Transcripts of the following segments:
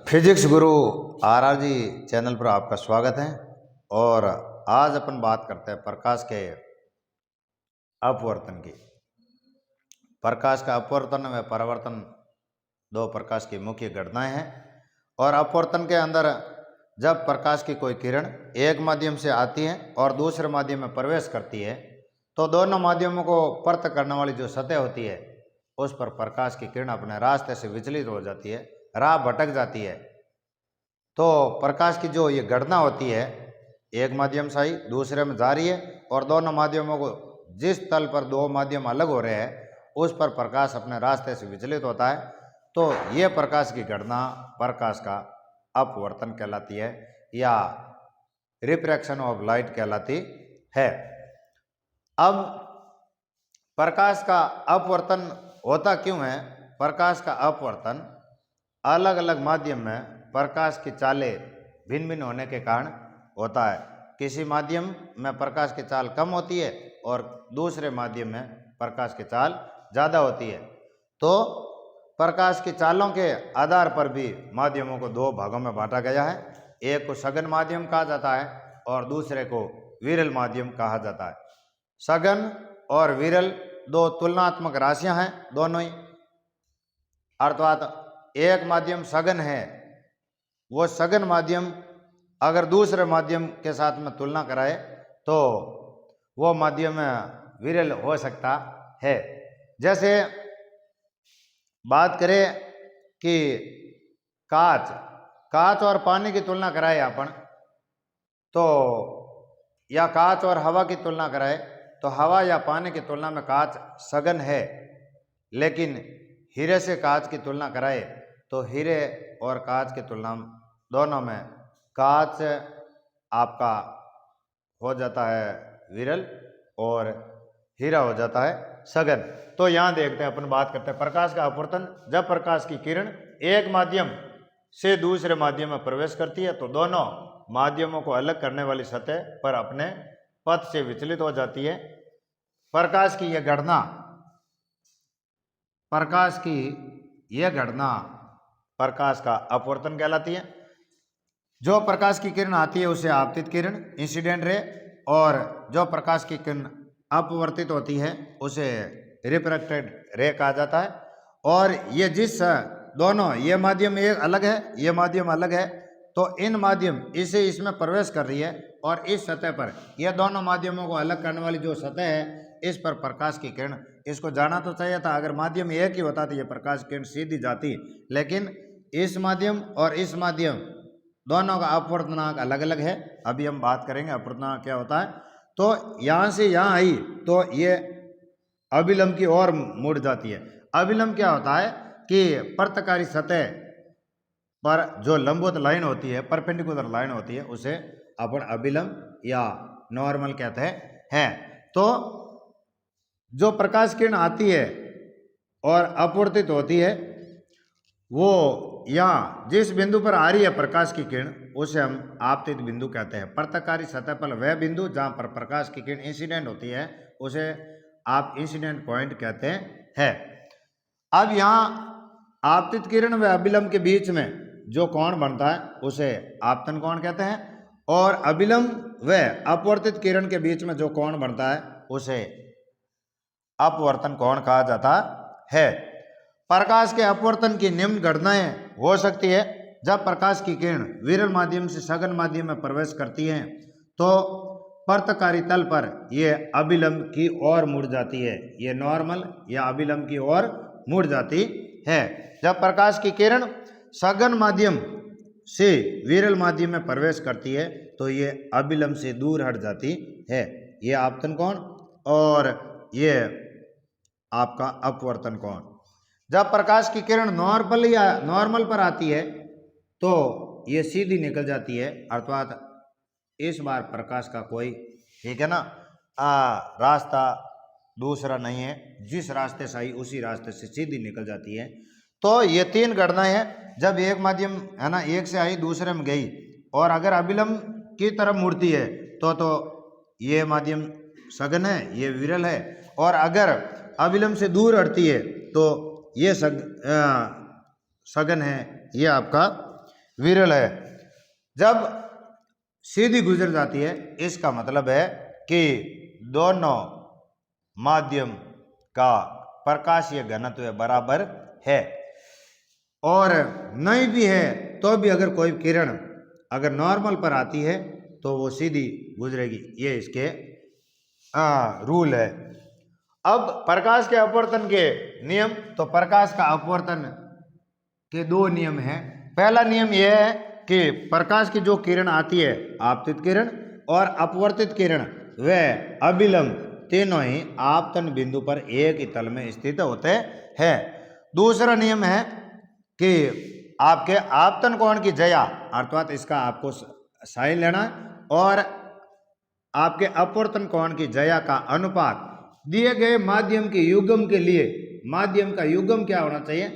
Physics गुरु R G channel पर आपका स्वागत है। और आज अपन बात करते हैं प्रकाश के अपवर्तन की। प्रकाश का अपवर्तन व परावर्तन दो प्रकाश की मुख्य घटनाएं हैं। और अपवर्तन के अंदर जब प्रकाश की कोई किरण एक माध्यम से आती है और दूसरे माध्यम में प्रवेश करती है तो दोनों माध्यमों को परत करने वाली जो सतह होती है उस पर प्रकाश की किरण अपने रास्ते से विचलित हो जाती है, राह भटक जाती है। तो प्रकाश की जो ये घटना होती है, एक माध्यम से आई दूसरे में जा रही है और दोनों माध्यमों को जिस तल पर दो माध्यम अलग हो रहे हैं उस पर प्रकाश अपने रास्ते से विचलित होता है। तो ये प्रकाश की घटना प्रकाश का अपवर्तन कहलाती है या रिफ्रैक्शन ऑफ लाइट कहलाती है। अब प्रकाश का अपवर्तन होता क्यों है? प्रकाश का अपवर्तन अलग अलग माध्यम में प्रकाश की चालें भिन्न भिन्न होने के कारण होता है। किसी माध्यम में प्रकाश की चाल कम होती है और दूसरे माध्यम में प्रकाश की चाल ज़्यादा होती है। तो प्रकाश की चालों के आधार पर भी माध्यमों को दो भागों में बांटा गया है। एक को सघन माध्यम कहा जाता है और दूसरे को विरल माध्यम कहा जाता है। सघन और विरल दो तुलनात्मक राशियां हैं दोनों ही, अर्थात एक माध्यम सघन है, वो सघन माध्यम अगर दूसरे माध्यम के साथ में तुलना कराए तो वो माध्यम विरल हो सकता है। जैसे बात करें कि कांच और पानी की तुलना कराए अपन तो, या कांच और हवा की तुलना कराए तो हवा या पानी की तुलना में कांच सघन है, लेकिन हीरे से कांच की तुलना कराए तो हीरे और कांच की तुलना दोनों में कांच आपका हो जाता है विरल और हीरा हो जाता है सघन। तो यहाँ देखते हैं, अपन बात करते हैं प्रकाश का अपवर्तन। जब प्रकाश की किरण एक माध्यम से दूसरे माध्यम में प्रवेश करती है तो दोनों माध्यमों को अलग करने वाली सतह पर अपने पथ से विचलित हो जाती है। प्रकाश की यह घटना प्रकाश का अपवर्तन कहलाती है। जो प्रकाश की किरण आती है उसे आपतित किरण इंसिडेंट रे, और जो प्रकाश की किरण अपवर्तित होती है उसे रिफ्रैक्टेड रे कहा जाता है। और ये जिस दोनों, ये माध्यम एक अलग है, ये माध्यम अलग है, तो इन माध्यम इसे इसमें प्रवेश कर रही है और इस सतह पर यह दोनों माध्यमों को अलग करने वाली जो सतह है इस पर प्रकाश की किरण, इसको जाना तो चाहिए था, अगर माध्यम एक ही होता तो ये प्रकाश की किरण सीधी जाती, लेकिन इस माध्यम और इस माध्यम दोनों का अपवर्तनांक अलग अलग है। अभी हम बात करेंगे अपवर्तनांक क्या होता है। तो यहाँ से यहाँ आई तो ये अभिलंब की ओर मुड़ जाती है। अभिलंब क्या होता है कि पर्तकारी सतह पर जो लंबवत लाइन होती है, परपेंडिकुलर लाइन होती है, उसे अपन अभिलंब या नॉर्मल कहते हैं। तो जो प्रकाश किरण आती है और अपवर्तित होती है वो यहाँ जिस बिंदु पर आ रही है प्रकाश की किरण उसे हम आपतित बिंदु कहते हैं। पर्तकारी सतह पर वह बिंदु जहाँ पर प्रकाश की किरण इंसिडेंट होती है उसे आप इंसिडेंट पॉइंट कहते हैं। अब यहाँ आपतित किरण व अभिलंब के बीच में जो कोण बनता है उसे आपतन कोण कहते हैं, और अभिलंब व अपवर्तित किरण के बीच में जो कोण बनता है उसे अपवर्तन कोण कहा जाता है। प्रकाश के अपवर्तन की निम्न घटनाएं हो सकती है। जब प्रकाश की किरण विरल माध्यम से सघन माध्यम में प्रवेश करती है तो पर्तकारी तल पर यह अभिलंब की ओर मुड़ जाती है, ये नॉर्मल या अभिलंब की ओर मुड़ जाती है। जब प्रकाश की किरण सघन माध्यम से विरल माध्यम में प्रवेश करती है तो ये अभिलंब से दूर हट जाती है, ये आपतन कोण और ये आपका अपवर्तन कोण। जब प्रकाश की किरण नॉर्मल पर आती है तो ये सीधी निकल जाती है, अर्थात इस बार प्रकाश का कोई, ठीक है ना, रास्ता दूसरा नहीं है, जिस रास्ते से आई उसी रास्ते से सीधी निकल जाती है। तो ये तीन घटनाएं हैं। जब एक माध्यम है ना एक से आई दूसरे में गई और अगर अभिलंब की तरफ मुड़ती है तो ये माध्यम सघन है, ये विरल है, और अगर अभिलंब से दूर हटती है तो ये सघन है, ये आपका विरल है। जब सीधी गुजर जाती है इसका मतलब है कि दोनों माध्यम का प्रकाशीय घनत्व बराबर है। और नहीं भी है तो भी अगर कोई किरण अगर नॉर्मल पर आती है तो वो सीधी गुजरेगी, ये इसके रूल है। अब प्रकाश के अपवर्तन के नियम, तो प्रकाश का अपवर्तन के दो नियम हैं। पहला नियम यह है कि प्रकाश की जो किरण आती है, आपतित किरण और अपवर्तित किरण, वह अभिलंब तीनों ही आपतन बिंदु पर एक ही तल में स्थित होते हैं। दूसरा नियम है कि आपके आपतन कोण की जया, अर्थात इसका आपको साइन लेना है, और आपके अपवर्तन कोण की जया का अनुपात दिए गए माध्यम के युग्म के लिए, माध्यम का युग्म क्या होना चाहिए,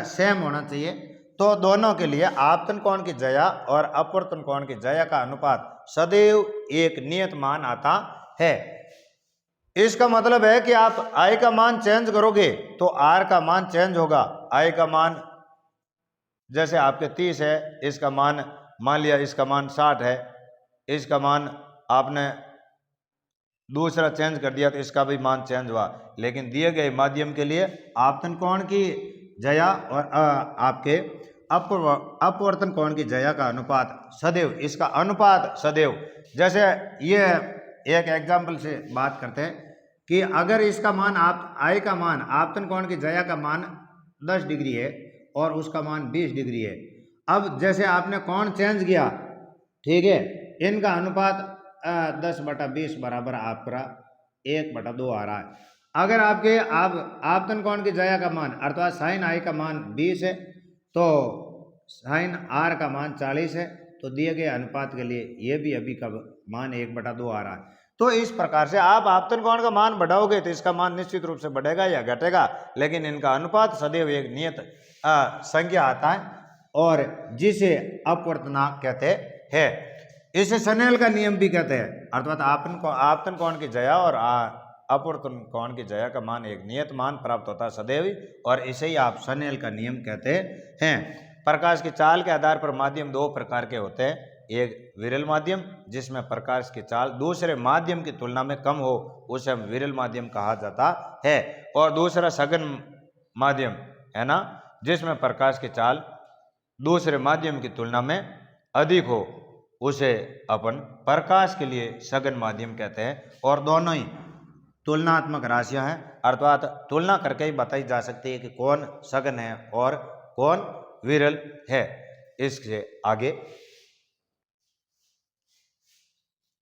सेम होना चाहिए। तो दोनों के लिए आपतन कोण की जया और अपवर्तन कोण की जया का अनुपात सदैव एक नियत मान आता है। इसका मतलब है कि आप I का मान चेंज करोगे तो R का मान चेंज होगा। I का मान जैसे आपके 30 है, इसका मान मान लिया इसका मान 60 है, इसका मान आपने दूसरा चेंज कर दिया तो इसका भी मान चेंज हुआ। लेकिन दिए गए माध्यम के लिए आपतन कोण की जया और आपके अपवर्तन कोण की जया का अनुपात सदैव, इसका अनुपात सदैव, जैसे ये एक एग्जाम्पल से बात करते हैं कि अगर इसका मान I का मान, आपतन कोण की जया का मान 10 डिग्री है और उसका मान 20 डिग्री है। अब जैसे आपने कोण चेंज किया, ठीक है, इनका अनुपात 10/20 बराबर आपका 1/2 आ रहा है। अगर आपके आपतन कोण की जया का मान अर्थात साइन I का मान 20 है तो साइन R का मान 40 है, तो दिए गए अनुपात के लिए ये भी अभी का मान 1/2 आ रहा है। तो इस प्रकार से आप आपतन कोण का मान बढ़ाओगे तो इसका मान निश्चित रूप से बढ़ेगा या घटेगा, लेकिन इनका अनुपात सदैव एक नियत संख्या आता है और जिसे अपवर्तनांक कहते हैं। इसे स्नेल का नियम भी कहते हैं, अर्थात आपतन कोण की जया और अपवर्तन कोण की जया का मान एक नियत मान प्राप्त होता है सदैव, और इसे ही आप स्नेल का नियम कहते हैं। प्रकाश की चाल के आधार पर माध्यम दो प्रकार के होते हैं। एक विरल माध्यम जिसमें प्रकाश की चाल दूसरे माध्यम की तुलना में कम हो, उसे हम विरल माध्यम कहा जाता है। और दूसरा सघन माध्यम है ना, जिसमें प्रकाश की चाल दूसरे माध्यम की तुलना में अधिक हो, उसे अपन प्रकाश के लिए सघन माध्यम कहते हैं। और दोनों ही तुलनात्मक राशियां हैं, अर्थात तुलना करके ही बताई जा सकती है कि कौन सघन है और कौन विरल है। इससे आगे